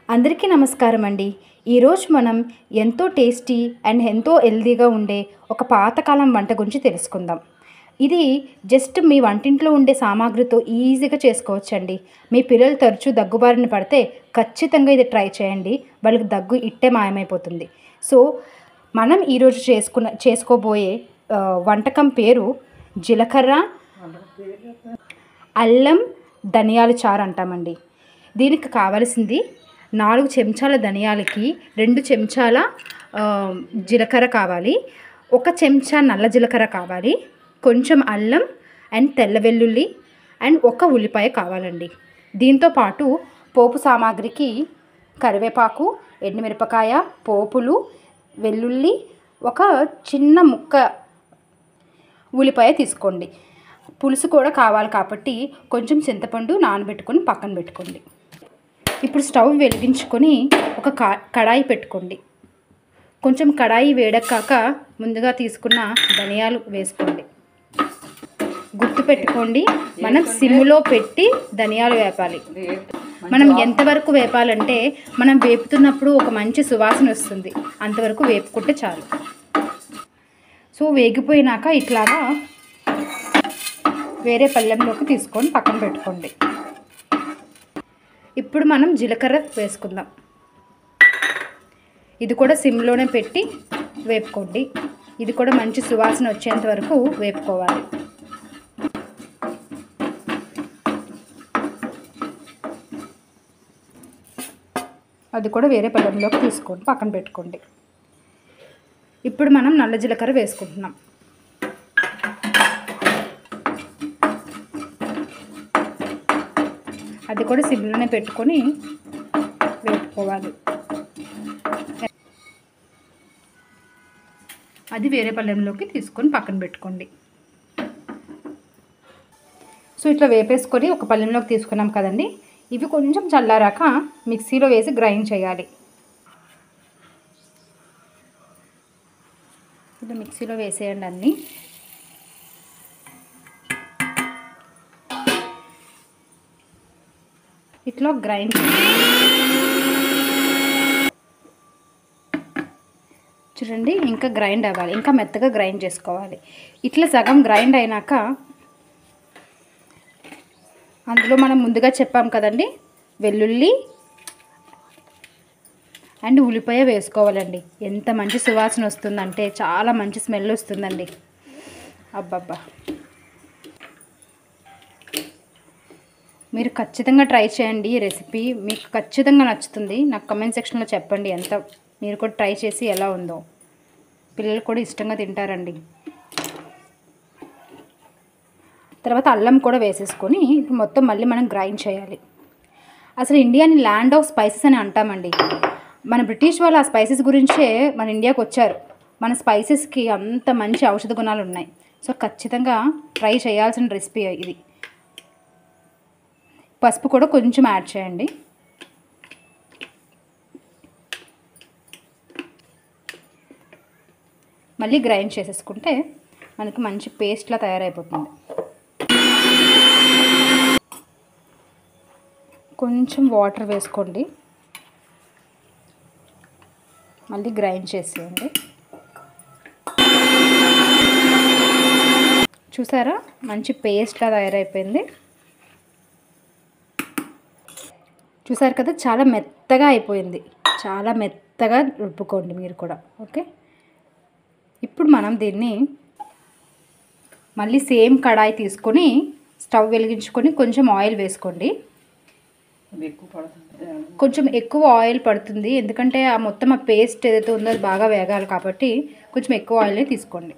అందరికీ నమస్కారం అండి. ఈరోజు మనం ఎంతో టేస్టీ అండ్ ఎంతో హెల్తీగా ఉండే ఒక పాతకాలం వంట గురించి తెలుసుకుందాం. ఇది జస్ట్ మీ వంటింట్లో ఉండే సామాగ్రితో ఈజీగా చేసుకోవచ్చండి. మీ పిల్లలు తరచూ దగ్గుబారిన పడితే ఖచ్చితంగా ఇది ట్రై చేయండి. వాళ్ళకి దగ్గు ఇట్టే మాయమైపోతుంది. సో, మనం ఈరోజు చేసుకోబోయే వంటకం పేరు జీలకర్ర, అల్లం, ధనియాల చారు అంటామండి. దీనికి కావలసింది 4 చెంచాల ధనియాలకి 2 చెంచాల జీలకర్ర కావాలి, 1 చెంచా నల్ల జీలకర్ర కావాలి, కొంచెం అల్లం అండ్ తెల్ల వెల్లుల్లి అండ్ 1 ఉల్లిపాయ కావాలండి. దీంతో పాటు పోపు సామాగ్రికి కరివేపాకు, ఎండుమిరపకాయ, పోపులు, వెల్లుల్లి, ఒక చిన్న ముక్క ఉల్లిపాయ తీసుకోండి. పులుసు కూడా కావాలి కాబట్టి కొంచెం చింతపండు నానబెట్టుకొని పక్కన పెట్టుకోండి. ఇప్పుడు స్టవ్ వెలిగించుకొని ఒక కడాయి పెట్టుకోండి. కొంచెం కడాయి వేడెక్కాక ముందుగా తీసుకున్న ధనియాలు వేసుకోండి. గుర్తుపెట్టుకోండి, మనం సిమ్లో పెట్టి ధనియాలు వేపాలి. మనం ఎంతవరకు వేపాలంటే మనం వేపుతున్నప్పుడు ఒక మంచి సువాసన వస్తుంది, అంతవరకు వేపుకుంటే చాలు. సో వేగిపోయినాక ఇట్లాగా వేరే పళ్ళెంలోకి తీసుకొని పక్కన పెట్టుకోండి. ఇప్పుడు మనం జీలకర్ర వేసుకుందాం. ఇది కూడా సిమ్లోనే పెట్టి వేపుకోండి. ఇది కూడా మంచి సువాసన వచ్చేంత వరకు వేపుకోవాలి. అది కూడా వేరే పళ్ళెంలోకి తీసుకొని పక్కన పెట్టుకోండి. ఇప్పుడు మనం నల్ల జీలకర్ర వేసుకుంటున్నాం. అది కూడా సిమ్లోనే పెట్టుకొని వేపుకోవాలి. అది వేరే పళ్ళెంలోకి తీసుకొని పక్కన పెట్టుకోండి. సో ఇట్లా వేపేసుకొని ఒక పళ్ళెంలోకి తీసుకున్నాం కదండి. ఇవి కొంచెం చల్లారాక మిక్సీలో వేసి గ్రైండ్ చేయాలి. ఇది మిక్సీలో వేసేయండి అన్నీ. ఇట్లా గ్రైండ్ చూడండి, ఇంకా గ్రైండ్ అవ్వాలి, ఇంకా మెత్తగా గ్రైండ్ చేసుకోవాలి. ఇట్లా సగం గ్రైండ్ అయినాక అందులో మనం ముందుగా చెప్పాం కదండి, వెల్లుల్లి అండ్ ఉల్లిపాయ వేసుకోవాలండి. ఎంత మంచి సువాసన వస్తుందంటే చాలా మంచి స్మెల్ వస్తుందండి. అబ్బబ్బా, మీరు ఖచ్చితంగా ట్రై చేయండి. ఈ రెసిపీ మీకు ఖచ్చితంగా నచ్చుతుంది. నాకు కమెంట్ సెక్షన్లో చెప్పండి ఎంత మీరు కూడా ట్రై చేసి ఎలా ఉందో. పిల్లలు కూడా ఇష్టంగా తింటారండి. తర్వాత అల్లం కూడా వేసేసుకొని ఇప్పుడు మొత్తం మళ్ళీ మనం గ్రైండ్ చేయాలి. అసలు ఇండియాని ల్యాండ్ ఆఫ్ స్పైసెస్ అని అంటామండి. మన బ్రిటిష్ వాళ్ళు ఆ స్పైసెస్ గురించే మన ఇండియాకి వచ్చారు. మన స్పైసెస్కి అంత మంచి ఔషధ గుణాలు ఉన్నాయి. సో ఖచ్చితంగా ట్రై చేయాల్సిన రెసిపీ ఇది. పసుపు కూడా కొంచెం యాడ్ చేయండి. మళ్ళీ గ్రైండ్ చేసేసుకుంటే మనకి మంచి పేస్ట్లా తయారైపోతుంది. కొంచెం వాటర్ వేసుకోండి, మళ్ళీ గ్రైండ్ చేసేయండి. చూసారా, మంచి పేస్ట్లా తయారైపోయింది. చూసారు కదా, చాలా మెత్తగా అయిపోయింది. చాలా మెత్తగా రుబ్బుకోండి మీరు కూడా. ఓకే, ఇప్పుడు మనం దీన్ని మళ్ళీ సేమ్ కడాయి తీసుకొని స్టవ్ వెలిగించుకొని కొంచెం ఆయిల్ వేసుకోండి. కొంచెం ఎక్కువ ఆయిల్ పడుతుంది, ఎందుకంటే ఆ మొత్తం ఆ పేస్ట్ ఏదైతే ఉందో అది బాగా వేగాలి కాబట్టి కొంచెం ఎక్కువ ఆయిల్ని తీసుకోండి.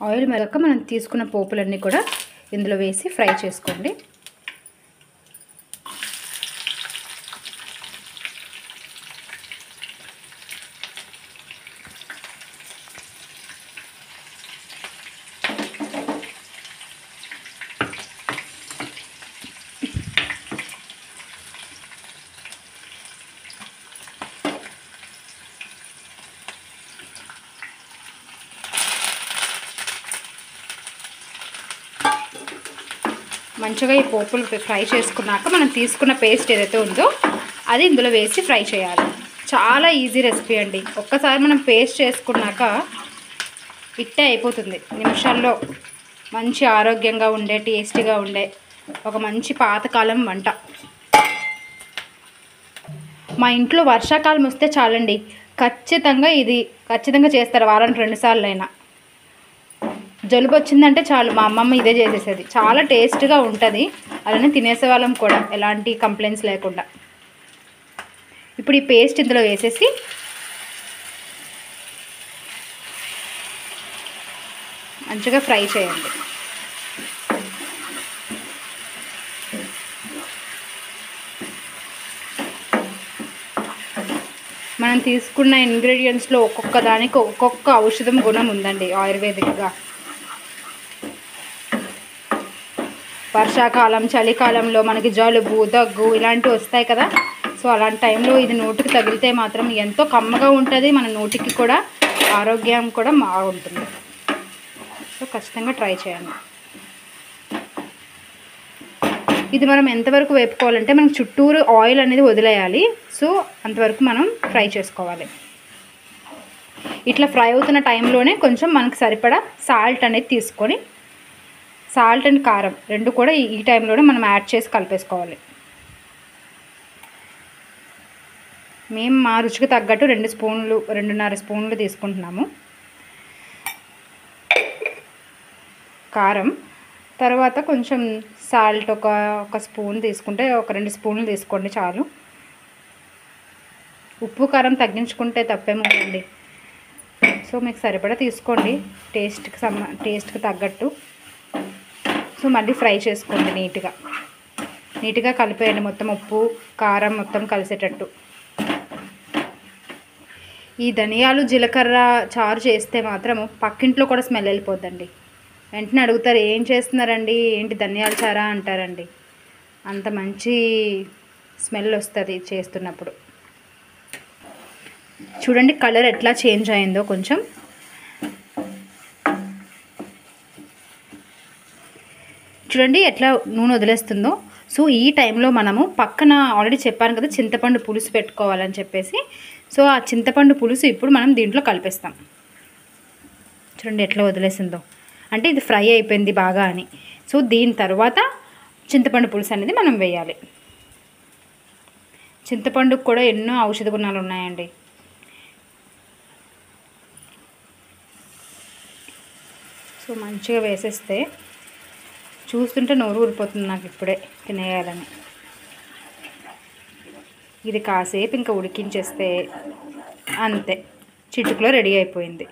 ఆయిల్ మెరక మనం తీసుకున్న పోపులన్నీ కూడా ఇందులో వేసి ఫ్రై చేసుకోండి. మంచిగా ఈ పోపులు ఫ్రై చేసుకున్నాక మనం తీసుకున్న పేస్ట్ ఏదైతే ఉందో అది ఇందులో వేసి ఫ్రై చేయాలి. చాలా ఈజీ రెసిపీ అండి. ఒక్కసారి మనం పేస్ట్ చేసుకున్నాక ఇట్టే అయిపోతుంది నిమిషాల్లో. మంచి ఆరోగ్యంగా ఉండే, టేస్టీగా ఉండే ఒక మంచి పాతకాలం వంట. మా ఇంట్లో వర్షాకాలం వస్తే చాలండి, ఖచ్చితంగా చేస్తారు. వారానికి 2 సార్లు అయినా. జలుబు వచ్చిందంటే చాలు మా అమ్మమ్మ ఇదే చేసేసేది. చాలా టేస్ట్గా ఉంటుంది. అలానే తినేసేవాళ్ళం కూడా, ఎలాంటి కంప్లైంట్స్ లేకుండా. ఇప్పుడు ఈ పేస్ట్ ఇందులో వేసేసి మంచిగా ఫ్రై చేయండి. మనం తీసుకున్న ఇంగ్రీడియంట్స్లో ఒక్కొక్క దానికి ఒక్కొక్క ఔషధం గుణం ఉందండి ఆయుర్వేదిక్గా. వర్షాకాలం, చలికాలంలో మనకి జలుబు, దగ్గు ఇలాంటివి వస్తాయి కదా. సో అలాంటి టైంలో ఇది నోటికి తగిలితే మాత్రం ఎంతో కమ్మగా ఉంటుంది. మన నోటికి కూడా ఆరోగ్యం కూడా బాగుంటుంది. సో ఖచ్చితంగా ట్రై చేయండి. ఇది మనం ఎంతవరకు వేపుకోవాలంటే మనకు చుట్టూరు ఆయిల్ అనేది వదిలేయాలి. సో అంతవరకు మనం ఫ్రై చేసుకోవాలి. ఇట్లా ఫ్రై అవుతున్న టైంలోనే కొంచెం మనకు సరిపడా సాల్ట్ అనేది తీసుకొని, సాల్ట్ అండ్ కారం 2 కూడా ఈ టైంలోనే మనం యాడ్ చేసి కలిపేసుకోవాలి. మేము మా రుచికి తగ్గట్టు 2 స్పూన్లు, 2.5 స్పూన్లు తీసుకుంటున్నాము కారం. తర్వాత కొంచెం సాల్ట్ ఒక స్పూన్ తీసుకుంటే, ఒక 2 స్పూన్లు తీసుకోండి చాలు. ఉప్పు కారం తగ్గించుకుంటే తప్పేముందండి. సో మీకు సరిపడా తీసుకోండి టేస్ట్కి తగ్గట్టు. సో మళ్ళీ ఫ్రై చేసుకోండి. నీట్గా కలిపేయండి మొత్తం, ఉప్పు కారం మొత్తం కలిసేటట్టు. ఈ ధనియాలు జీలకర్ర చారు చేస్తే మాత్రం పక్కింట్లో కూడా స్మెల్ వెళ్ళిపోద్దండి. వెంటనే అడుగుతారు, ఏం చేస్తున్నారండి, ఏంటి ధనియాల చారా అంటారండి. అంత మంచి స్మెల్ వస్తుంది చేస్తున్నప్పుడు. చూడండి కలర్ ఎట్లా చేంజ్ అయిందో కొంచెం. చూడండి ఎట్లా నూనె వదిలేస్తుందో. సో ఈ టైంలో మనము పక్కన ఆల్రెడీ చెప్పాను కదా చింతపండు పులుసు పెట్టుకోవాలని చెప్పేసి. సో ఆ చింతపండు పులుసు ఇప్పుడు మనం దీంట్లో కలిపేస్తాం. చూడండి ఎట్లా వదిలేసిందో, అంటే ఇది ఫ్రై అయిపోయింది బాగా అని. సో దీని తర్వాత చింతపండు పులుసు అనేది మనం వేయాలి. చింతపండుకు కూడా ఎన్నో ఔషధ గుణాలు ఉన్నాయండి. సో మంచిగా వేసేస్తే చూస్తుంటే నోరు ఊరిపోతుంది నాకు ఇప్పుడే తినేయాలని. ఇది కాసేపు ఇంకా ఉడికించేస్తే అంతే, చిటుకులో రెడీ అయిపోయింది.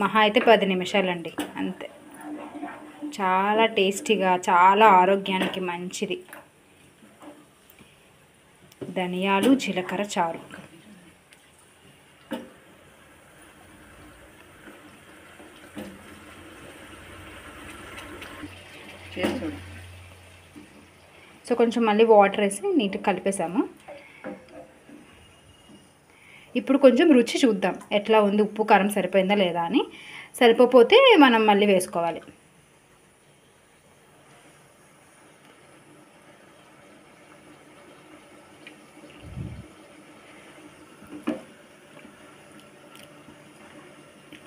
మహా అయితే 10 నిమిషాలండి అంతే. చాలా టేస్టీగా, చాలా ఆరోగ్యానికి మంచిది ధనియాలు జీలకర్ర చారు. సో కొంచెం మళ్ళీ వాటర్ వేసి నీట్గా కలిపేసాము. ఇప్పుడు కొంచెం రుచి చూద్దాం ఎట్లా ఉంది, ఉప్పు కారం సరిపోయిందా లేదా అని. సరిపోతే మనం మళ్ళీ వేసుకోవాలి.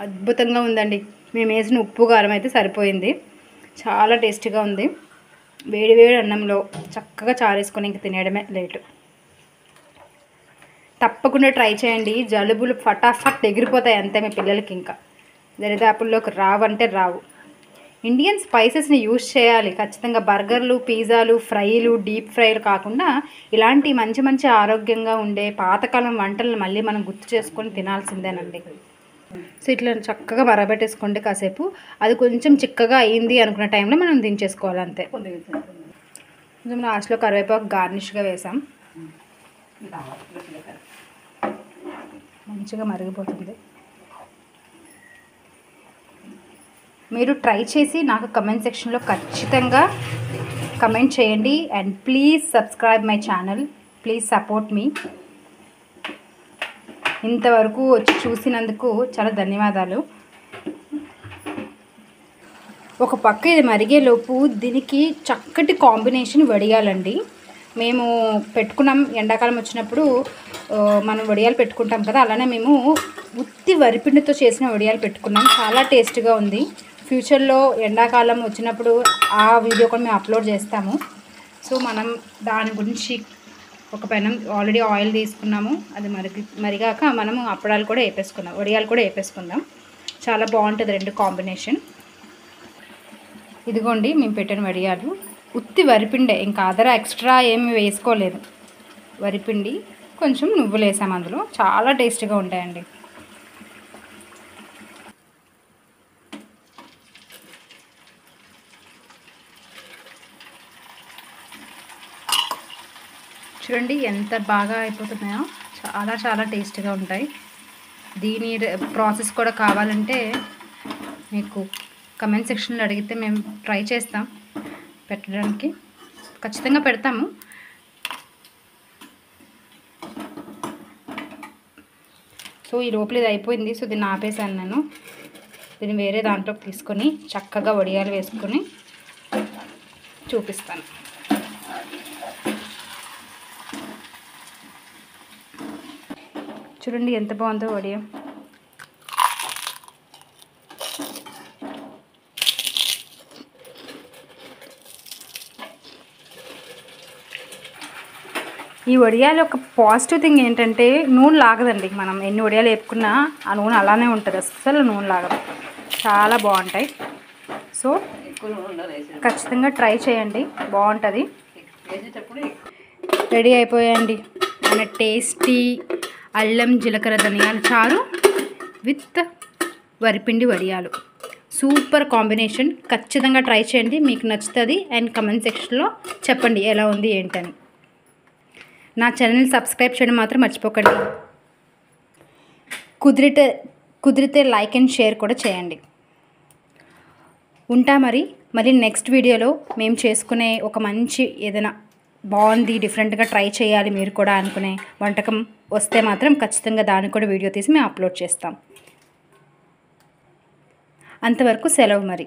అద్భుతంగా ఉందండి. మేము వేసిన ఉప్పు కారం అయితే సరిపోయింది. చాలా టేస్టీగా ఉంది. వేడి వేడి అన్నంలో చక్కగా చారేసుకొని ఇంక తినేయడమే లేటు. తప్పకుండా ట్రై చేయండి. జలుబులు ఫటాఫట్ ఎగిరిపోతాయి అంతే మీ పిల్లలకి. ఇంకా దరిదాపుల్లోకి రావంటే రావు. ఇండియన్ స్పైసెస్ని యూజ్ చేయాలి ఖచ్చితంగా. బర్గర్లు, పిజ్జాలు, ఫ్రైలు, డీప్ ఫ్రైలు కాకుండా ఇలాంటి మంచి మంచి ఆరోగ్యంగా ఉండే పాతకాలం వంటలను మళ్ళీ మనం గుర్తు చేసుకొని తినాల్సిందేనండి. సో ఇట్లా చక్కగా మరగబెట్టేసుకోండి కాసేపు. అది కొంచెం చిక్కగా అయింది అనుకున్న టైంలో మనం దించేసుకోవాలి అంతే. కొంచెం లాస్ట్లో కరివేపాకు గార్నిష్గా వేసాం. మంచిగా మరిగిపోతుంది. మీరు ట్రై చేసి నాకు కమెంట్ సెక్షన్లో ఖచ్చితంగా కమెంట్ చేయండి. And please subscribe my channel, please support me. ఇంతవరకు వచ్చి చూసినందుకు చాలా ధన్యవాదాలు. ఒక పక్క ఇది మరిగేలోపు దీనికి చక్కటి కాంబినేషన్ వడియాలండి. మేము పెట్టుకున్నాం ఎండాకాలం వచ్చినప్పుడు మనం వడియాలు పెట్టుకుంటాం కదా, అలానే మేము ఉత్తి వరిపిండితో చేసిన వడియాలు పెట్టుకున్నాం. చాలా టేస్ట్గా ఉంది. ఫ్యూచర్లో ఎండాకాలం వచ్చినప్పుడు ఆ వీడియో కూడా మేము అప్లోడ్ చేస్తాము. సో మనం దాని గురించి ఒక పెనం ఆల్రెడీ ఆయిల్ తీసుకున్నాము. అది మరిగాక మనము అప్పడాలు కూడా వేపేసుకుందాం, వడియాలు కూడా వేపేసుకుందాం. చాలా బాగుంటుంది రెండు కాంబినేషన్. ఇదిగోండి మేము పెట్టిన వడియాలు ఉత్తి వరిపిండే, ఇంకా అదర్ ఎక్స్ట్రా ఏమి వేసుకోలేదు. వరిపిండి కొంచెం నువ్వులు వేసాము అందులో. చాలా టేస్ట్గా ఉంటాయండి. చూడండి ఎంత బాగా అయిపోతున్నాయో. చాలా చాలా టేస్ట్గా ఉంటాయి. దీని ప్రాసెస్ కూడా కావాలంటే మీకు కమెంట్ సెక్షన్లో అడిగితే మేము ట్రై చేస్తాం పెట్టడానికి. ఖచ్చితంగా పెడతాము. సో ఈ లోపల ఇది అయిపోయింది. సో దీన్ని ఆపేసాను నేను. దీన్ని వేరే దాంట్లోకి తీసుకొని చక్కగా వడియాలు వేసుకొని చూపిస్తాను. చూడండి ఎంత బాగుందో వడియం. ఈ వడియాలు ఒక పాజిటివ్ థింగ్ ఏంటంటే నూనె లాగదండి. మనం ఎన్ని వడియాలు వేపుకున్నా ఆ నూనె అలానే ఉంటుంది, అస్సలు నూనె లాగదు. చాలా బాగుంటాయి. సో ఖచ్చితంగా ట్రై చేయండి, బాగుంటుంది. రెడీ అయిపోయాయండి మన టేస్టీ అల్లం జీలకర్ర ధనియాల చారు విత్ వరిపిండి వడియాలు. Super combination. ఖచ్చితంగా ట్రై చేయండి, మీకు నచ్చుతుంది. అండ్ కమెంట్ సెక్షన్లో చెప్పండి ఎలా ఉంది ఏంటని. నా ఛానల్ సబ్స్క్రైబ్ చేయడం మాత్రం మర్చిపోకండి. కుదిరితే లైక్ అండ్ షేర్ కూడా చేయండి. ఉంటా మరి నెక్స్ట్ వీడియోలో మేము చేసుకునే ఒక మంచి ఏదైనా బాగుంది డిఫరెంట్గా ట్రై చేయాలి మీరు కూడా అనుకునే వంటకం వస్తే మాత్రం ఖచ్చితంగా దానికి కూడా వీడియో తీసి మేము అప్లోడ్ చేస్తాం. అంతవరకు సెలవు మరి.